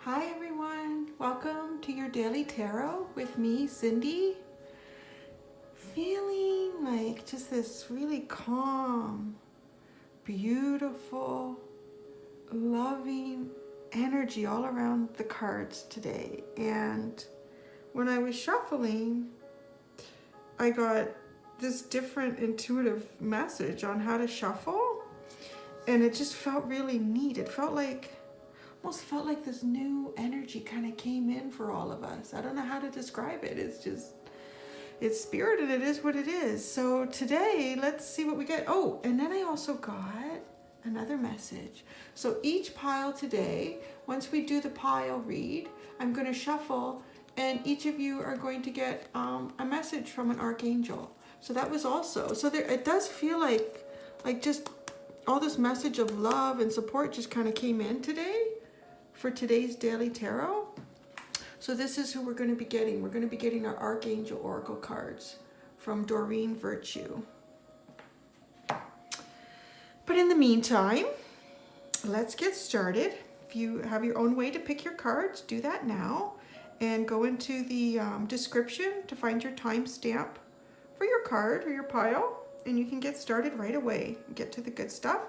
Hi everyone, welcome to your daily tarot with me, Cindy. Feeling like just this really calm, beautiful, loving energy all around the cards today. And when I was shuffling, I got this different intuitive message on how to shuffle, and it just felt really neat. It almost felt like this new energy kind of came in for all of us. I don't know how to describe it. It's spirit, and it is what it is. So today, let's see what we get. Oh, and then I also got another message. So each pile today, once we do the pile read, I'm going to shuffle, and each of you are going to get a message from an archangel. So that was also, so there, it does feel like just all this message of love and support just kind of came in today for today's daily tarot. So this is who we're going to be getting. We're going to be getting our Archangel Oracle cards from Doreen Virtue. But in the meantime, let's get started. If you have your own way to pick your cards, do that now. And go into the description to find your timestamp for your card or your pile. And you can get started right away and get to the good stuff.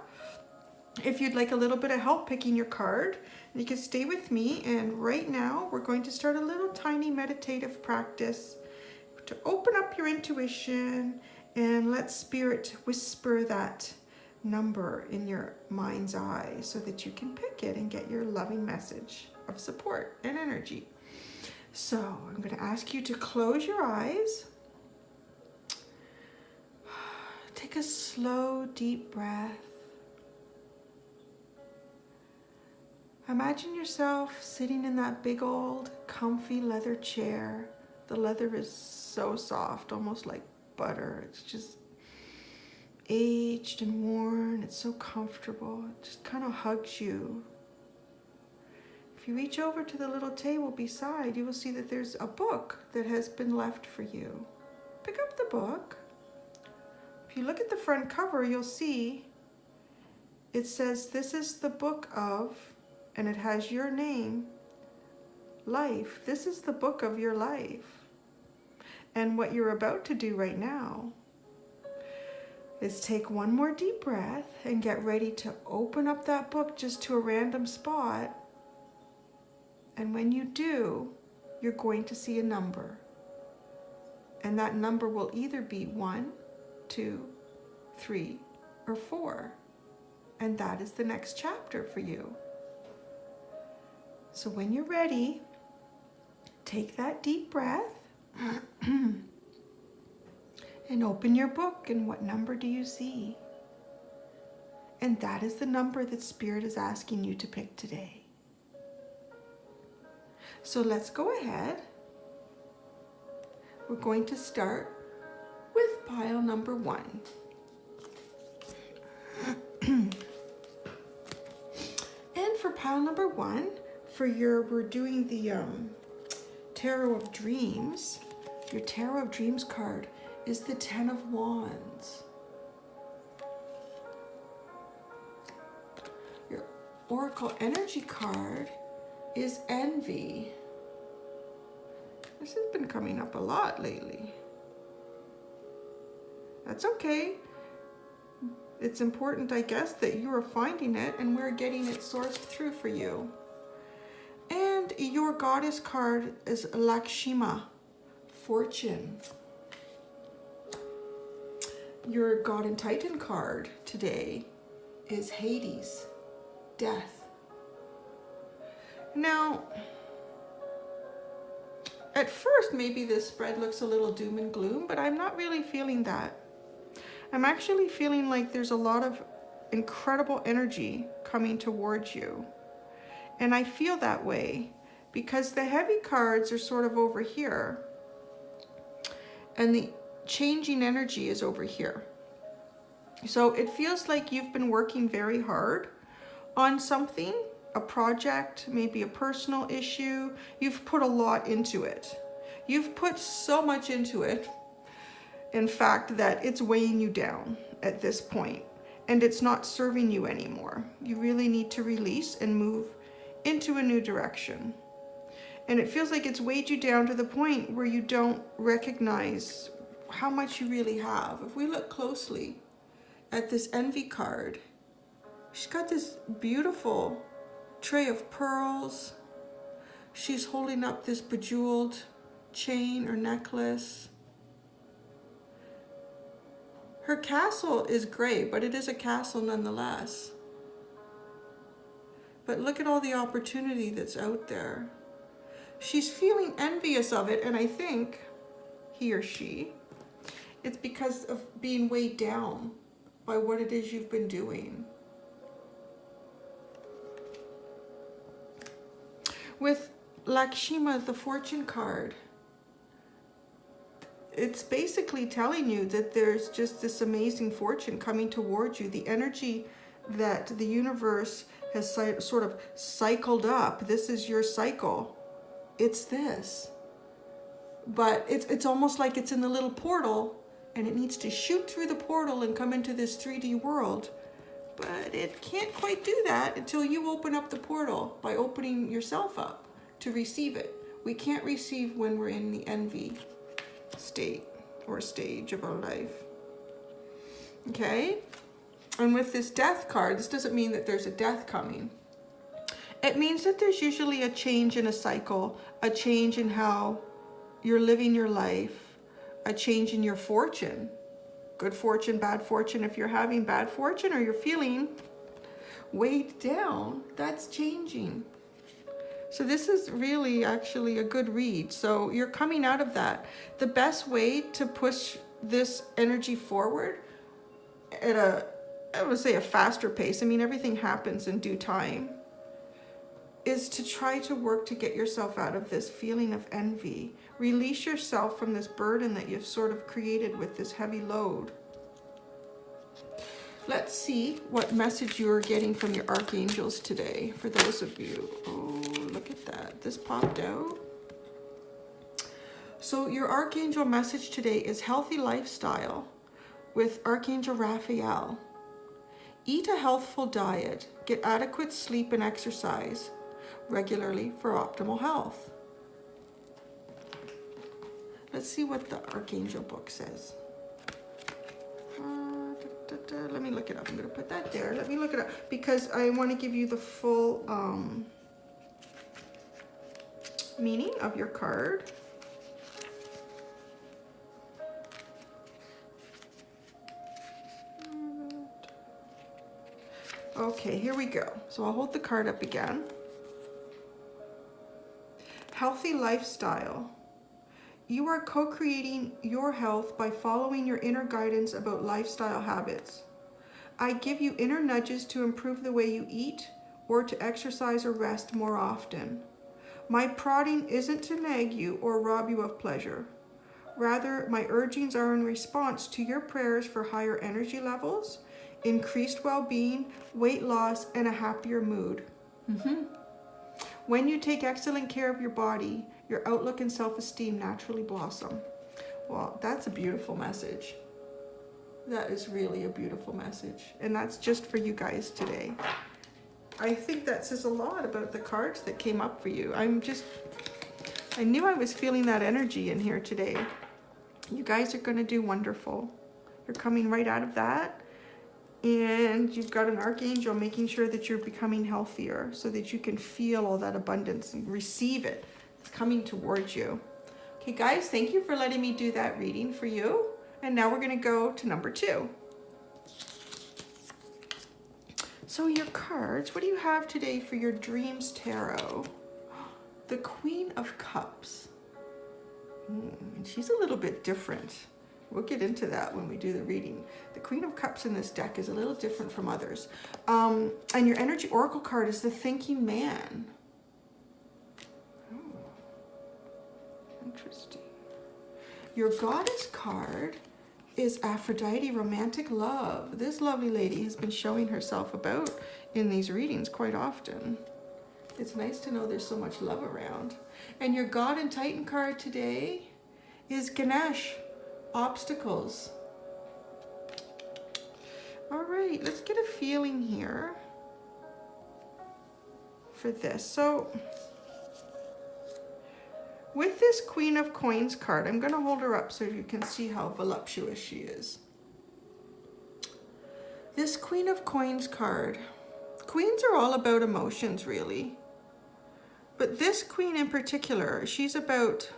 If you'd like a little bit of help picking your card, you can stay with me, and right now we're going to start a little tiny meditative practice to open up your intuition and let spirit whisper that number in your mind's eye so that you can pick it and get your loving message of support and energy. So I'm going to ask you to close your eyes. Take a slow, deep breath. Imagine yourself sitting in that big old comfy leather chair. The leather is so soft, almost like butter. It's just aged and worn. It's so comfortable. It just kind of hugs you. If you reach over to the little table beside, you will see that there's a book that has been left for you. Pick up the book. If you look at the front cover, you'll see it says, "This is the book of," and it has your name, life. This is the book of your life. And what you're about to do right now is take one more deep breath and get ready to open up that book just to a random spot. And when you do, you're going to see a number. And that number will either be 1, 2, 3, or 4. And that is the next chapter for you. So when you're ready, take that deep breath and open your book. And what number do you see? And that is the number that Spirit is asking you to pick today. So let's go ahead. We're going to start with pile number 1. And for pile number 1, we're doing the Tarot of Dreams. Your Tarot of Dreams card is the 10 of Wands. Your Oracle Energy card is Envy. This has been coming up a lot lately. That's okay. It's important, I guess, that you are finding it and we're getting it sourced through for you. And your Goddess card is Lakshmi, Fortune. Your God and Titan card today is Hades, Death. Now, at first, maybe this spread looks a little doom and gloom, but I'm not really feeling that. I'm actually feeling like there's a lot of incredible energy coming towards you. And I feel that way because the heavy cards are sort of over here and the changing energy is over here. So it feels like you've been working very hard on something, a project, maybe a personal issue. You've put a lot into it. You've put so much into it, in fact, that it's weighing you down at this point and it's not serving you anymore. You really need to release and move into a new direction. And it feels like it's weighed you down to the point where you don't recognize how much you really have. If we look closely at this envy card, she's got this beautiful tray of pearls. She's holding up this bejeweled chain or necklace. Her castle is gray, but it is a castle nonetheless. But look at all the opportunity that's out there. She's feeling envious of it, and I think, he or she, it's because of being weighed down by what it is you've been doing. With Lakshmi, the fortune card, it's basically telling you that there's just this amazing fortune coming towards you. The energy that the universe has sort of cycled up. This is your cycle. It's this. But it's almost like it's in the little portal, and it needs to shoot through the portal and come into this 3D world. But it can't quite do that until you open up the portal by opening yourself up to receive it. We can't receive when we're in the envy state or stage of our life. Okay? And with this death card, this doesn't mean that there's a death coming. It means that there's usually a change in a cycle, a change in how you're living your life, a change in your fortune. Good fortune, bad fortune. If you're having bad fortune or you're feeling weighed down, that's changing. So this is really actually a good read. So you're coming out of that. The best way to push this energy forward at I would say a faster pace, I mean, everything happens in due time, is to try to work to get yourself out of this feeling of envy. Release yourself from this burden that you've sort of created with this heavy load. Let's see what message you're getting from your archangels today, for those of you. Oh, look at that. This popped out. So your archangel message today is healthy lifestyle with Archangel Raphael. Eat a healthful diet. Get adequate sleep and exercise regularly for optimal health. Let's see what the Archangel book says. Let me look it up. I'm going to put that there. Let me look it up because I want to give you the full meaning of your card. Okay, here we go. So I'll hold the card up again. Healthy lifestyle. You are co-creating your health by following your inner guidance about lifestyle habits. I give you inner nudges to improve the way you eat or to exercise or rest more often. My prodding isn't to nag you or rob you of pleasure. Rather, my urgings are in response to your prayers for higher energy levels, increased well-being, weight loss, and a happier mood. When you take excellent care of your body, your outlook and self-esteem naturally blossom. Well, that's a beautiful message. That is really a beautiful message. And that's just for you guys today. I think that says a lot about the cards that came up for you. I knew I was feeling that energy in here today. You guys are going to do wonderful. You're coming right out of that. And you've got an archangel making sure that you're becoming healthier so that you can feel all that abundance and receive it. It's coming towards you. Okay, guys, thank you for letting me do that reading for you. And now we're going to go to number 2. So your cards, what do you have today for your Dreams Tarot? The Queen of Cups. And she's a little bit different. We'll get into that when we do the reading. The Queen of Cups in this deck is a little different from others. And your Energy Oracle card is the Thinking Man. Oh, interesting. Your Goddess card is Aphrodite, Romantic Love. This lovely lady has been showing herself about in these readings quite often. It's nice to know there's so much love around. And your God and Titan card today is Ganesh, Obstacles. All right, let's get a feeling here for this. So with this Queen of Coins card, I'm going to hold her up so you can see how voluptuous she is. This Queen of Coins card, queens are all about emotions, really. But this queen in particular, she's about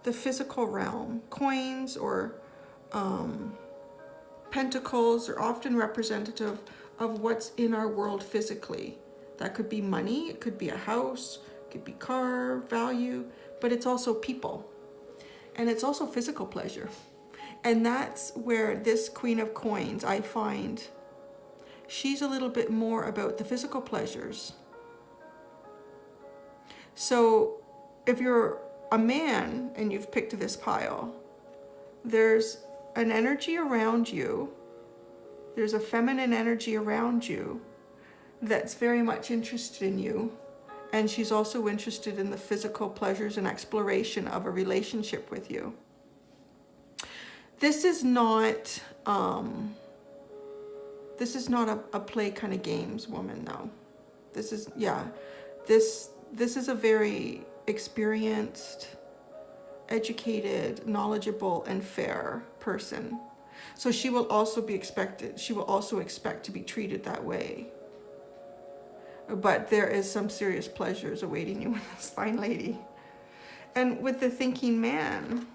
the physical realm. Coins or pentacles are often representative of what's in our world physically. That could be money, it could be a house, it could be car value, but it's also people. And it's also physical pleasure. And that's where this Queen of Coins, I find, she's a little bit more about the physical pleasures. So if you're a man and you've picked this pile, there's an energy around you, there's a feminine energy around you that's very much interested in you. And she's also interested in the physical pleasures and exploration of a relationship with you. This is not a play kind of games woman, though. This is, yeah, this is a very experienced, educated, knowledgeable, and fair person. So she will also expect to be treated that way. But there is some serious pleasures awaiting you with this fine lady. And with the thinking man,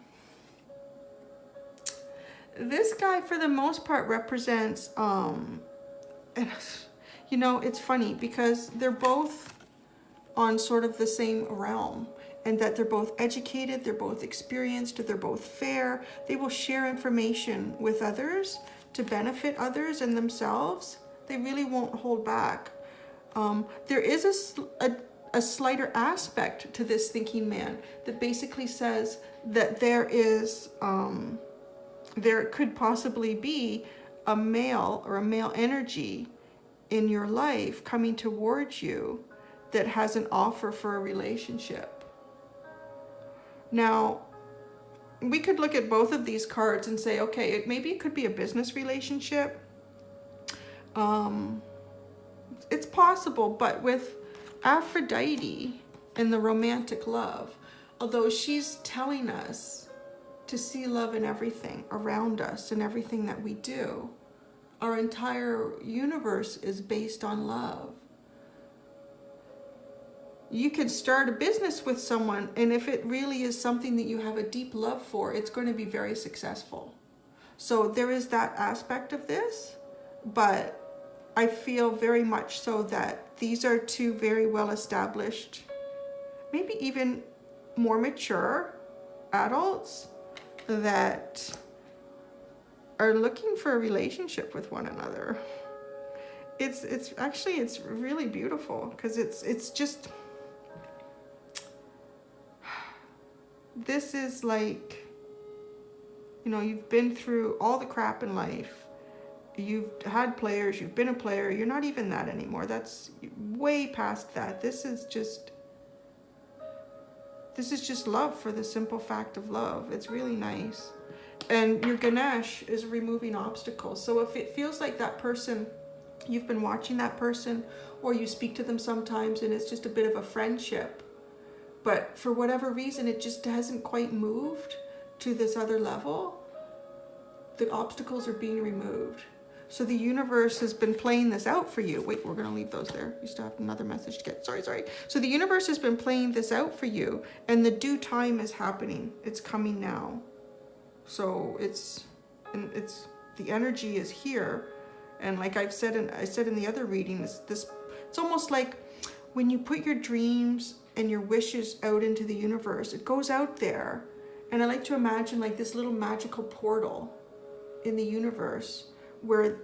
this guy for the most part represents, and you know, it's funny because they're both on sort of the same realm, and that they're both educated, they're both experienced, they're both fair. They will share information with others to benefit others and themselves. They really won't hold back. There is a slighter aspect to this thinking man that basically says that there could possibly be a male or a male energy in your life coming towards you that has an offer for a relationship. Now, we could look at both of these cards and say, okay, maybe it could be a business relationship. It's possible, but with Aphrodite and the romantic love, although she's telling us to see love in everything around us and everything that we do, our entire universe is based on love. You can start a business with someone, and if it really is something that you have a deep love for, it's going to be very successful. So there is that aspect of this, but I feel very much so that these are two very well-established, maybe even more mature adults that are looking for a relationship with one another. It's really beautiful because it's just, this is like, you know, you've been through all the crap in life. You've had players, you've been a player, you're not even that anymore. That's way past that. This is just love for the simple fact of love. It's really nice. And your Ganesh is removing obstacles. So if it feels like that person, you've been watching that person, or you speak to them sometimes and it's just a bit of a friendship, but for whatever reason, it just hasn't quite moved to this other level, the obstacles are being removed. So the universe has been playing this out for you. Wait, we're going to leave those there. You still have another message to get. Sorry. So the universe has been playing this out for you, and the due time is happening. It's coming now. So the energy is here. And like I said in the other reading, it's almost like when you put your dreams and your wishes out into the universe, it goes out there. And I like to imagine like this little magical portal in the universe where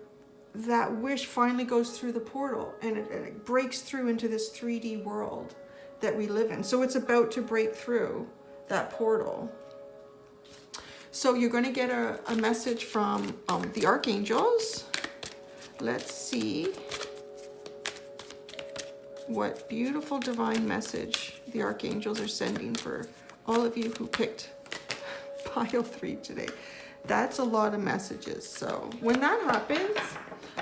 that wish finally goes through the portal and it breaks through into this 3D world that we live in. So it's about to break through that portal. So you're going to get a message from the Archangels. Let's see what beautiful divine message the Archangels are sending for all of you who picked pile 3 today. That's a lot of messages. So when that happens,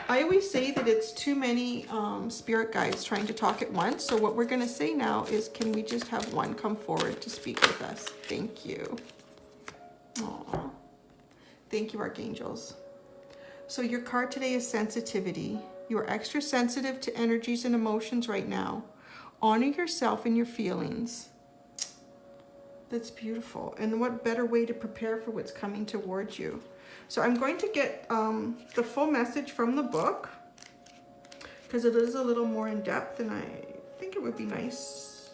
I always say that it's too many spirit guides trying to talk at once. So what we're going to say now is, can we just have one come forward to speak with us? Thank you. Aww. Thank you, Archangels. So your card today is sensitivity. You are extra sensitive to energies and emotions right now. Honor yourself and your feelings. That's beautiful. And what better way to prepare for what's coming towards you? So I'm going to get the full message from the book, because it is a little more in depth, and I think it would be nice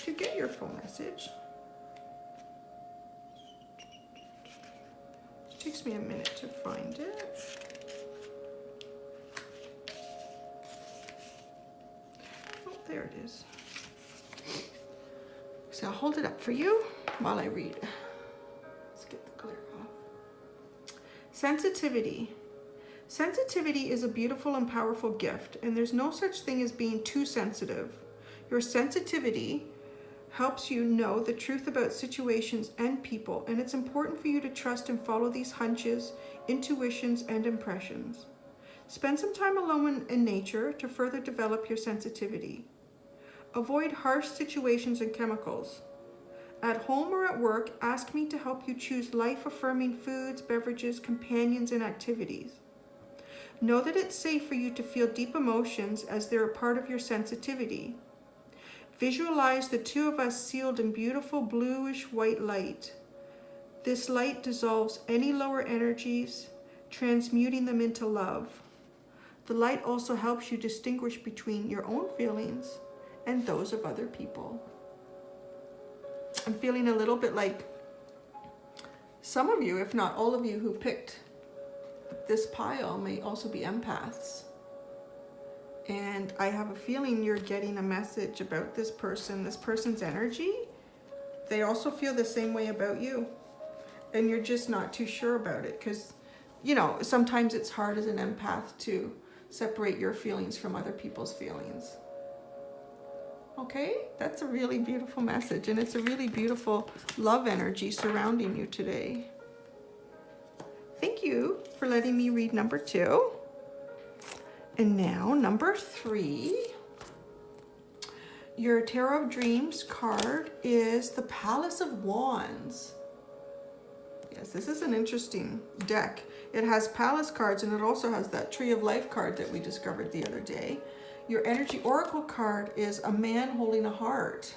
to get your full message. It takes me a minute to find it. Oh, there it is. So I'll hold it up for you while I read. Let's get the glare off. Sensitivity. Sensitivity is a beautiful and powerful gift, and there's no such thing as being too sensitive. Your sensitivity helps you know the truth about situations and people, and it's important for you to trust and follow these hunches, intuitions, and impressions. Spend some time alone in nature to further develop your sensitivity. Avoid harsh situations and chemicals. At home or at work, ask me to help you choose life-affirming foods, beverages, companions, and activities. Know that it's safe for you to feel deep emotions as they're a part of your sensitivity. Visualize the two of us sealed in beautiful bluish white light. This light dissolves any lower energies, transmuting them into love. The light also helps you distinguish between your own feelings and those of other people. I'm feeling a little bit like some of you, if not all of you, who picked this pile may also be empaths. And I have a feeling you're getting a message about this person's energy. They also feel the same way about you. And you're just not too sure about it, because, you know, sometimes it's hard as an empath to separate your feelings from other people's feelings. Okay, that's a really beautiful message, and it's a really beautiful love energy surrounding you today. Thank you for letting me read number 2. And now number 3. Your Tarot of Dreams card is the Palace of Wands. Yes, this is an interesting deck. It has Palace cards, and it also has that Tree of Life card that we discovered the other day. Your Energy Oracle card is a man holding a heart.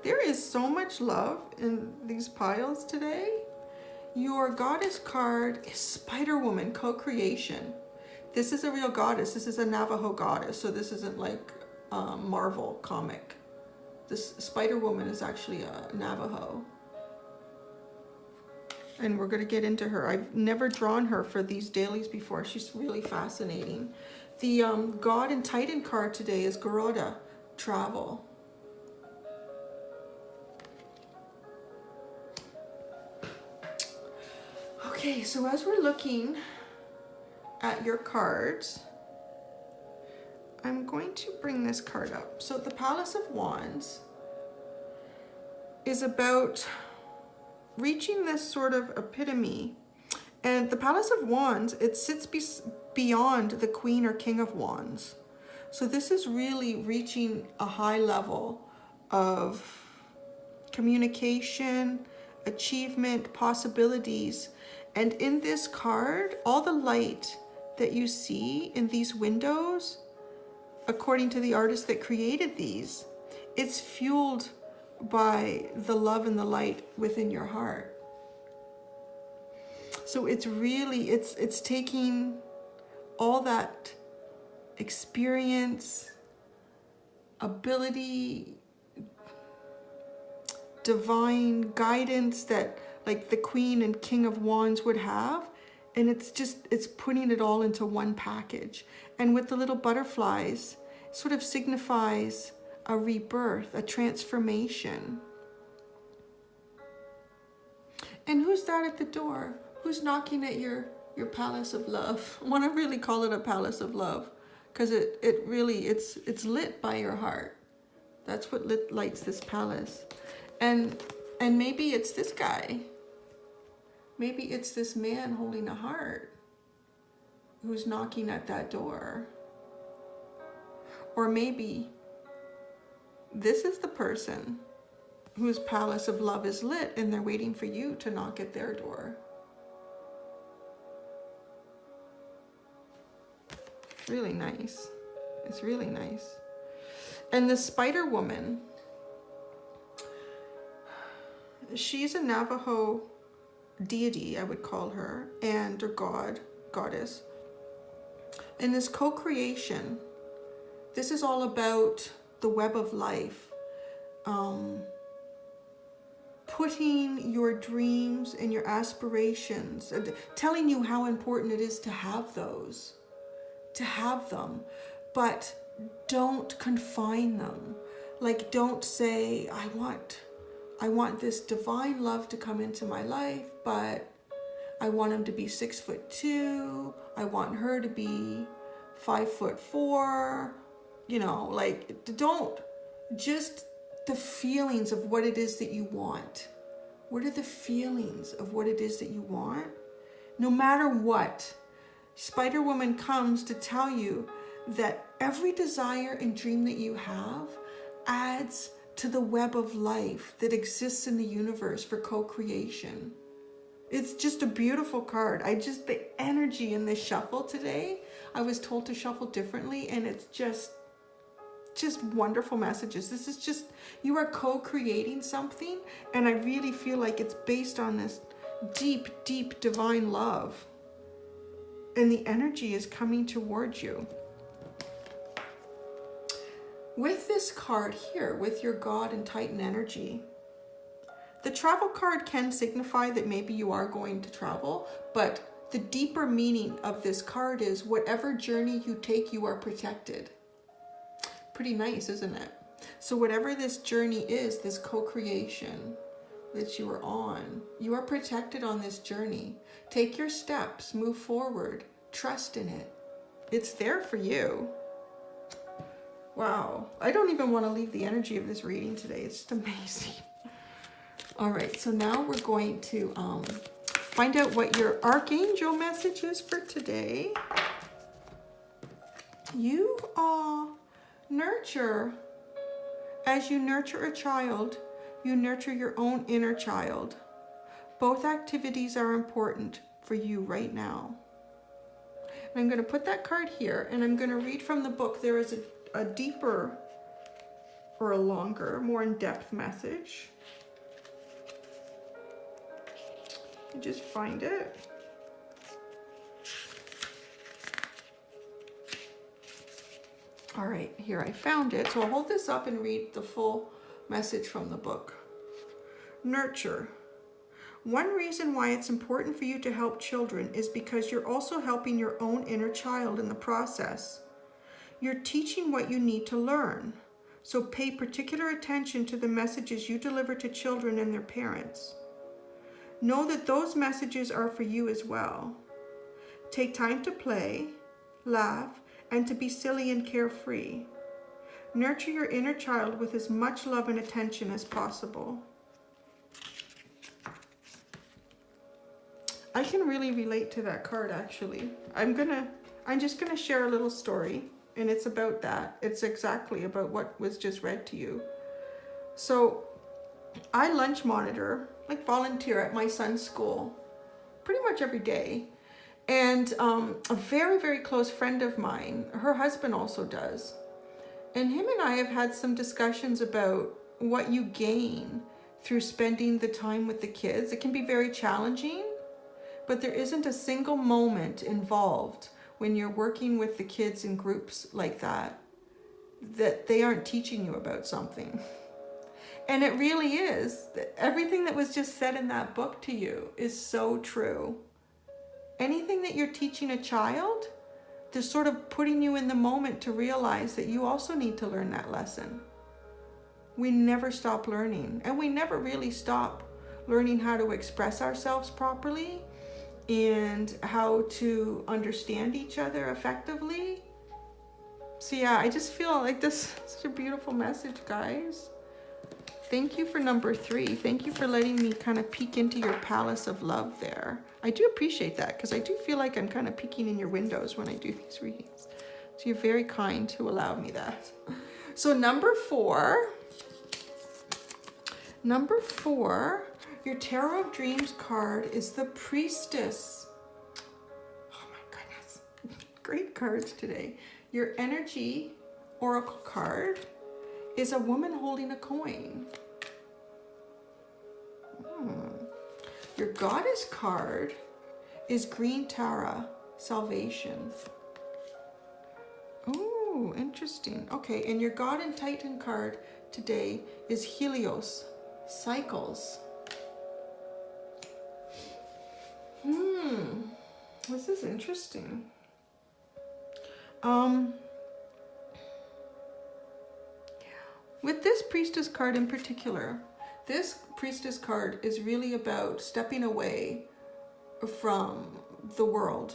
There is so much love in these piles today. Your Goddess card is Spider Woman, Co-Creation. This is a real goddess. This is a Navajo goddess, so this isn't like a Marvel comic. This Spider Woman is actually a Navajo. And we're going to get into her. I've never drawn her for these dailies before. She's really fascinating. The God and Titan card today is Garuda, Travel. Okay, so as we're looking at your cards, I'm going to bring this card up. So the Palace of Wands is about reaching this sort of epitome. And the Palace of Wands, it sits beyond the Queen or King of Wands. So this is really reaching a high level of communication, achievement, possibilities. And in this card, all the light that you see in these windows, according to the artist that created these, it's fueled by the love and the light within your heart. So it's really, it's taking all that experience, ability, divine guidance that like the Queen and King of Wands would have, and it's putting it all into one package. And with the little butterflies, it sort of signifies a rebirth, a transformation. And who's that at the door? Who's knocking at your palace of love? I want to really call it a palace of love, because it really, it's lit by your heart. That's what lights this palace. And maybe it's this guy. Maybe it's this man holding a heart. who's knocking at that door. Or maybe this is the person whose palace of love is lit and they're waiting for you to knock at their door. Really nice. It's really nice. And the spider woman, she's a Navajo deity, I would call her, and or goddess. And this co-creation, this is all about the web of life. Putting your dreams and your aspirations, telling you how important it is to have those, to have them, but don't confine them. Like, don't say, I want this divine love to come into my life, but I want him to be 6'2". I want her to be 5'4". You know, like, don't, just the feelings of what it is that you want. What are the feelings of what it is that you want? No matter what, Spider Woman comes to tell you that every desire and dream that you have adds to the web of life that exists in the universe for co-creation. It's just a beautiful card. The energy in this shuffle today, I was told to shuffle differently, and it's just wonderful messages. This is just, you are co-creating something, and I really feel like it's based on this deep, deep divine love. And the energy is coming towards you. With this card here, with your God and Titan energy, the travel card can signify that maybe you are going to travel, but the deeper meaning of this card is whatever journey you take, you are protected. Pretty nice, isn't it? So whatever this journey is, this co-creation that you are on, you are protected on this journey. Take your steps, move forward, trust in it. It's there for you. Wow, I don't even want to leave the energy of this reading today. It's just amazing. All right, so now we're going to find out what your Archangel message is for today. You nurture. As you nurture a child, you nurture your own inner child. Both activities are important for you right now. And I'm going to put that card here, and I'm going to read from the book. There is a deeper or a longer, more in-depth message. Just find it. All right, here I found it. So I'll hold this up and read the full message from the book. Nurture. One reason why it's important for you to help children is because you're also helping your own inner child in the process. You're teaching what you need to learn. So pay particular attention to the messages you deliver to children and their parents. Know that those messages are for you as well. Take time to play, laugh, and to be silly and carefree. Nurture your inner child with as much love and attention as possible. I can really relate to that card, actually. I'm just gonna share a little story, and it's about that. It's exactly about what was just read to you. So I lunch monitor, like volunteer at my son's school pretty much every day. And a very, very close friend of mine, her husband also does. And him and I have had some discussions about what you gain through spending the time with the kids. It can be very challenging, but there isn't a single moment involved when you're working with the kids in groups like that they aren't teaching you about something. And it really is. Everything that was just said in that book to you is so true. Anything that you're teaching a child, they're sort of putting you in the moment to realize that you also need to learn that lesson. We never stop learning, and we never really stop learning how to express ourselves properly and how to understand each other effectively. So yeah, I just feel like this is such a beautiful message, guys. Thank you for number 3. Thank you for letting me kind of peek into your palace of love there. I do appreciate that because I do feel like I'm kind of peeking in your windows when I do these readings. So you're very kind to allow me that. So number 4, your Tarot of Dreams card is the Priestess. Oh my goodness. Great cards today. Your Energy Oracle card is a woman holding a coin. Your Goddess card is Green Tara, Salvation. Oh, interesting. Okay, and your God and Titan card today is Helios, Cycles. This is interesting. With this Priestess card in particular, this Priestess card is really about stepping away from the world,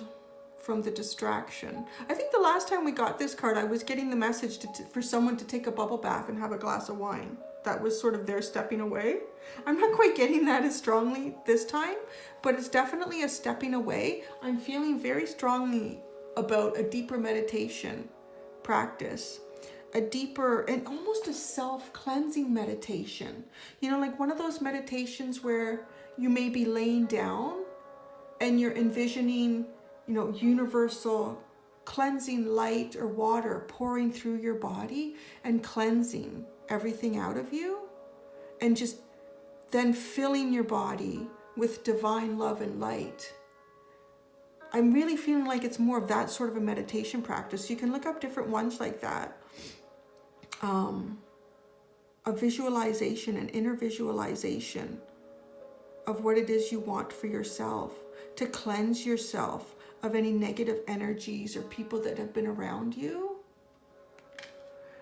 from the distraction. I think the last time we got this card, I was getting the message for someone to take a bubble bath and have a glass of wine. That was sort of their stepping away. I'm not quite getting that as strongly this time, but it's definitely a stepping away. I'm feeling very strongly about a deeper meditation practice, a deeper and almost a self-cleansing meditation. You know, like one of those meditations where you may be laying down and you're envisioning, you know, universal cleansing light or water pouring through your body and cleansing everything out of you, and just then filling your body with divine love and light. I'm really feeling like it's more of that sort of a meditation practice. You can look up different ones like that. A visualization, an inner visualization of what it is you want for yourself, to cleanse yourself of any negative energies or people that have been around you.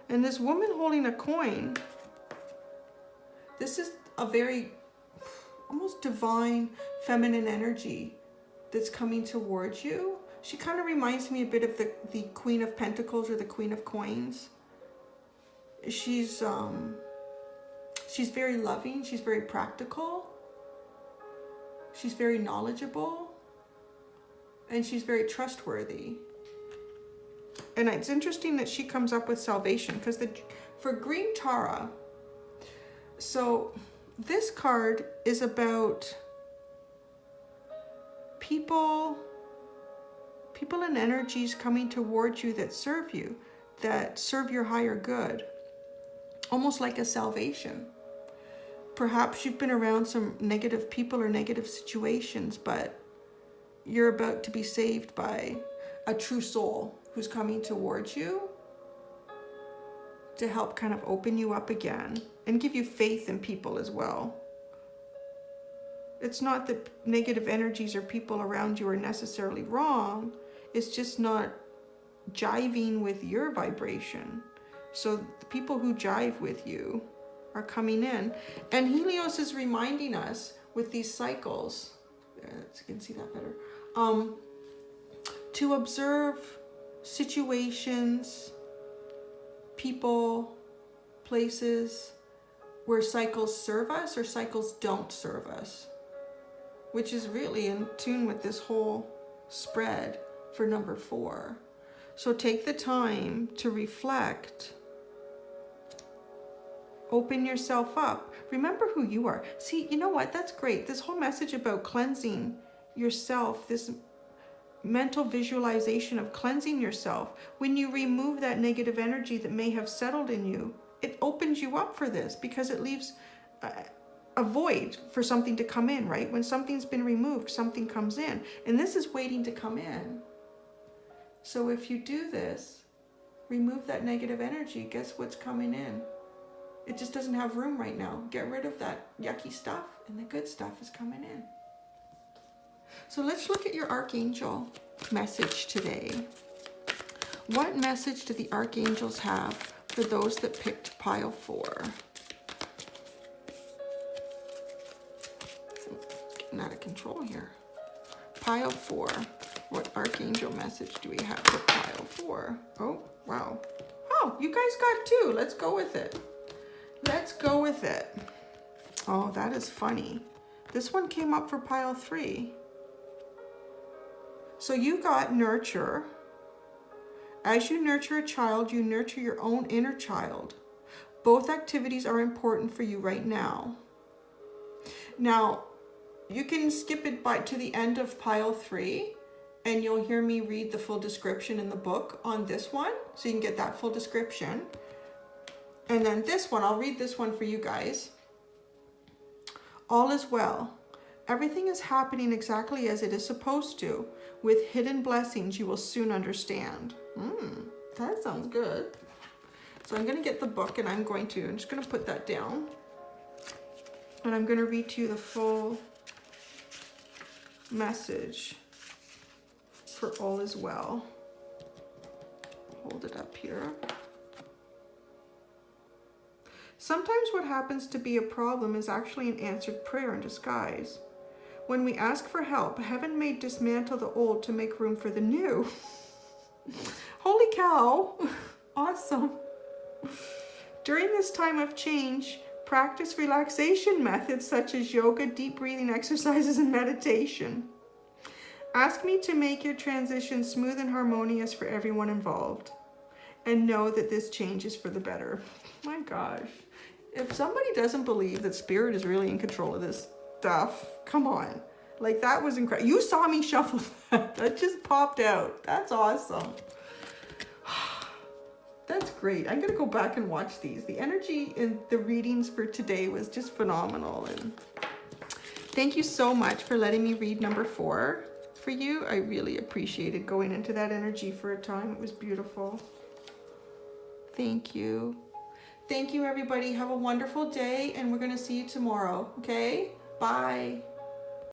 And this woman holding a coin, this is a very almost divine feminine energy that's coming towards you. She kind of reminds me a bit of the Queen of Pentacles or the Queen of Coins. She's very loving, she's very practical, she's very knowledgeable, and she's very trustworthy. And it's interesting that she comes up with salvation, because for Green Tara, so this card is about people and energies coming towards you that serve you, that serve your higher good, almost like a salvation. Perhaps you've been around some negative people or negative situations, but you're about to be saved by a true soul who's coming towards you to help kind of open you up again and give you faith in people as well. It's not that negative energies or people around you are necessarily wrong. It's just not jiving with your vibration. So the people who jive with you are coming in. And Helios is reminding us with these cycles, you can see that better, to observe situations, people, places where cycles serve us or cycles don't serve us, which is really in tune with this whole spread for number 4. So take the time to reflect. Open yourself up. Remember who you are. See, you know what? That's great. This whole message about cleansing yourself, this mental visualization of cleansing yourself, when you remove that negative energy that may have settled in you, it opens you up for this, because it leaves a void for something to come in, right? When something's been removed, something comes in. And this is waiting to come in. So if you do this, remove that negative energy, guess what's coming in? It just doesn't have room right now. Get rid of that yucky stuff, and the good stuff is coming in. So let's look at your Archangel message today. What message do the Archangels have for those that picked pile 4? It's getting out of control here. Pile 4. What Archangel message do we have for pile 4? Oh, wow. Oh, you guys got 2. Let's go with it. Let's go with it. Oh, that is funny. This one came up for pile 3. So you got nurture. As you nurture a child, you nurture your own inner child. Both activities are important for you right now. Now, you can skip it to the end of pile 3, and you'll hear me read the full description in the book on this one, so you can get that full description. And then this one, I'll read this one for you guys. All is well. Everything is happening exactly as it is supposed to. With hidden blessings, you will soon understand. That sounds good. So I'm going to get the book, and I'm just going to put that down. And I'm going to read to you the full message for all is well. Hold it up here. Sometimes what happens to be a problem is actually an answered prayer in disguise. When we ask for help, heaven may dismantle the old to make room for the new. Holy cow! Awesome. During this time of change, practice relaxation methods such as yoga, deep breathing exercises, and meditation. Ask me to make your transition smooth and harmonious for everyone involved. And know that this change is for the better. My gosh. If somebody doesn't believe that spirit is really in control of this stuff, come on. Like, that was incredible. You saw me shuffle that. That just popped out. That's awesome. That's great. I'm going to go back and watch these. The energy in the readings for today was just phenomenal. And thank you so much for letting me read number 4 for you. I really appreciated going into that energy for a time. It was beautiful. Thank you. Thank you, everybody. Have a wonderful day, and we're going to see you tomorrow, okay? Bye.